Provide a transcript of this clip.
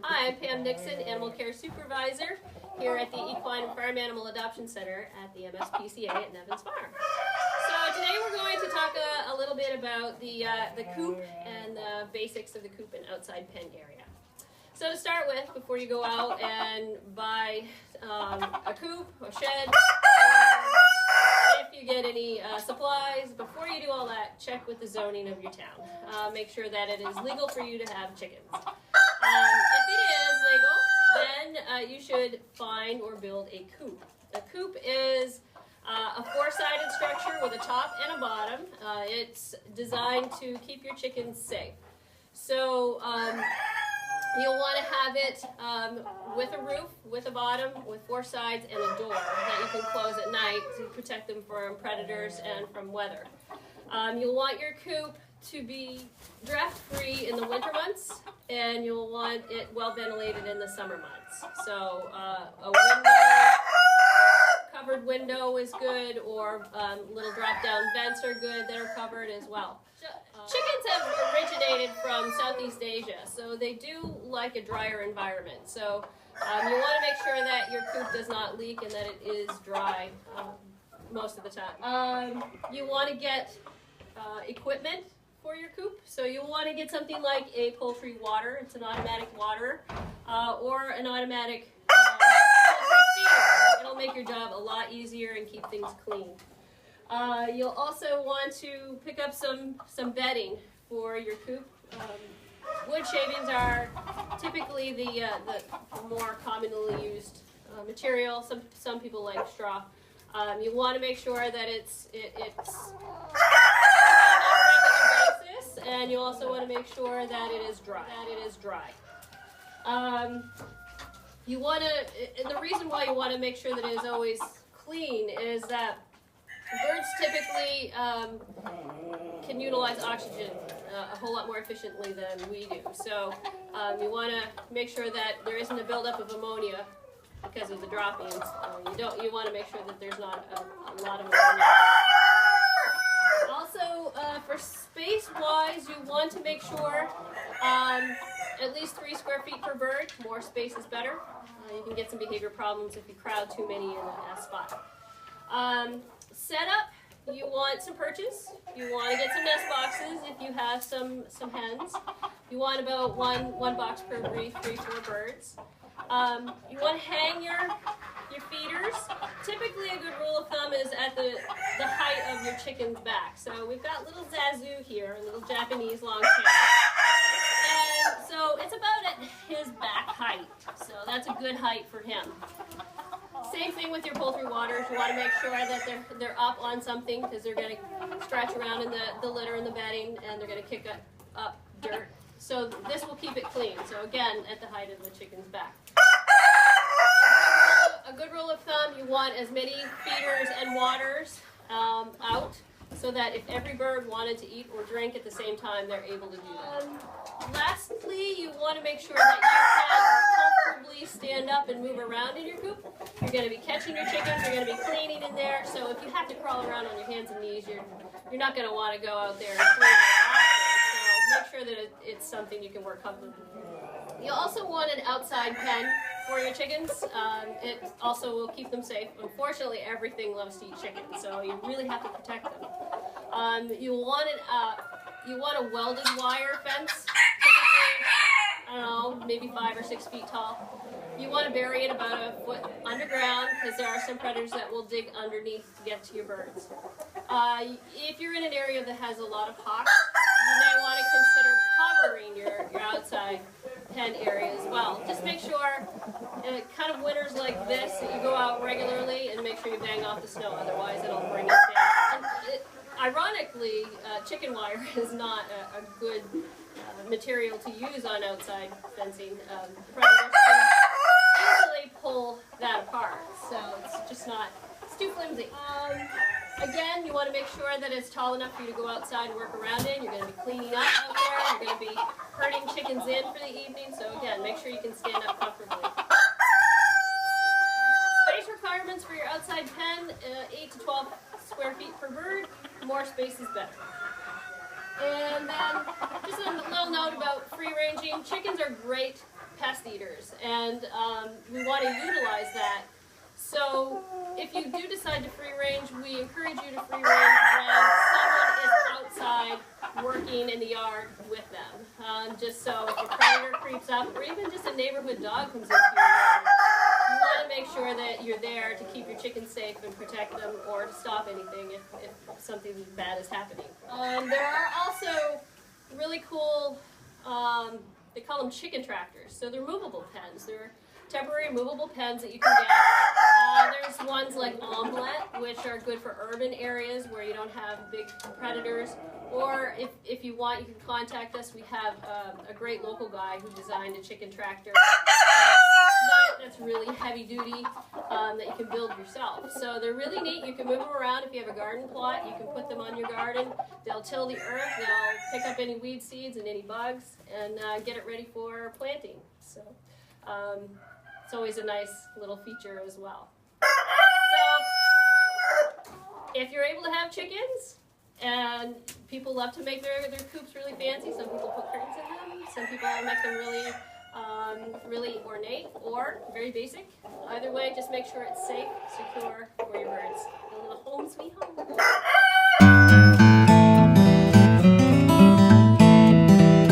Hi, I'm Pam Nixon, Animal Care Supervisor here at the Equine and Farm Animal Adoption Center at the MSPCA at Nevins Farm. So today we're going to talk a little bit about the coop and the basics of the coop and outside pen area. So to start with, before you go out and buy a coop, a shed, if you get any supplies, before you do all that, check with the zoning of your town. Make sure that it is legal for you to have chickens. If it is legal, then you should find or build a coop. A coop is a four-sided structure with a top and a bottom. It's designed to keep your chickens safe. So you'll want to have it with a roof, with a bottom, with four sides, and a door that you can close at night to protect them from predators and from weather. You'll want your coop to be draft-free in the winter months, and you'll want it well ventilated in the summer months. So a covered window is good, or little drop-down vents are good that are covered as well. Chickens have originated from Southeast Asia, so they do like a drier environment. So you want to make sure that your coop does not leak and that it is dry most of the time. You want to get equipment for your coop, so you'll want to get something like a poultry water. It's an automatic water, or an automatic poultry feeder. It'll make your job a lot easier and keep things clean. You'll also want to pick up some bedding for your coop. Wood shavings are typically the more commonly used material. Some people like straw. You want to make sure that it's and you also want to make sure that it is dry. You want to, and the reason why you want to make sure that it is always clean is that birds typically can utilize oxygen a whole lot more efficiently than we do. So you want to make sure that there isn't a buildup of ammonia because of the droppings. You want to make sure that there's not a lot of ammonia. Also, for space-wise, you want to make sure at least 3 square feet per bird. More space is better. You can get some behavior problems if you crowd too many in a spot. Setup, you want some perches. You want to get some nest boxes if you have some hens. You want about one box per every 3-4 birds. You want to hang your feeders. Typically, a good rule of thumb is at the height of your chicken's back. So we've got little Zazu here, a little Japanese long tail. And so it's about at his back height. So that's a good height for him. Same thing with your poultry waters. You want to make sure that they're up on something because they're going to scratch around in the litter and the bedding, and they're going to kick up dirt. So this will keep it clean. So again, at the height of the chicken's back. A good rule of thumb, you want as many feeders and waters out so that if every bird wanted to eat or drink at the same time, they're able to do that. Lastly, you want to make sure that you can comfortably stand up and move around in your coop. You're going to be catching your chickens, you're going to be cleaning in there, so if you have to crawl around on your hands and knees, you're not going to want to go out there and clean it often. So make sure that it's something you can work comfortably with. You also want an outside pen for your chickens. It also will keep them safe. Unfortunately, everything loves to eat chicken, so you really have to protect them. You want a welded wire fence, typically, I don't know, maybe 5 or 6 feet tall. You want to bury it about a foot underground because there are some predators that will dig underneath to get to your birds. If you're in an area that has a lot of hawks, you may want to consider covering your outside pen area as well. Just make sure, kind of winters like this, that you go out regularly and make sure you bang off the snow, otherwise it'll bring it down. Ironically, chicken wire is not a good material to use on outside fencing. Predators can easily pull that apart, so it's too flimsy. Again, you want to make sure that it's tall enough for you to go outside and work around in. You're going to be cleaning up out there. You're going to be herding chickens in for the evening. So again, make sure you can stand up comfortably. Space requirements for your outside pen, 8 to 12 square feet per bird. More space is better. And then just a little note about free ranging. Chickens are great pest eaters, and we want to utilize that. So if you do decide to free range, we encourage you to free range when someone is outside working in the yard with them. Just so if a predator creeps up, or even just a neighborhood dog comes into your yard, you want to make sure that you're there to keep your chickens safe and protect them, or to stop anything if something bad is happening. There are also really cool, they call them chicken tractors. So they're movable pens. They're temporary movable pens that you can get. There's ones like Omelette, which are good for urban areas where you don't have big predators. Or if you want, you can contact us. We have a great local guy who designed a chicken tractor that's really heavy duty, that you can build yourself. So they're really neat. You can move them around. If you have a garden plot, you can put them on your garden. They'll till the earth. They'll pick up any weed seeds and any bugs and get it ready for planting. So it's always a nice little feature as well. So if you're able to have chickens, and people love to make their coops really fancy. Some people put curtains in them. Some people make them really ornate or very basic. Either way, just make sure it's safe, secure for your birds. A little home sweet home.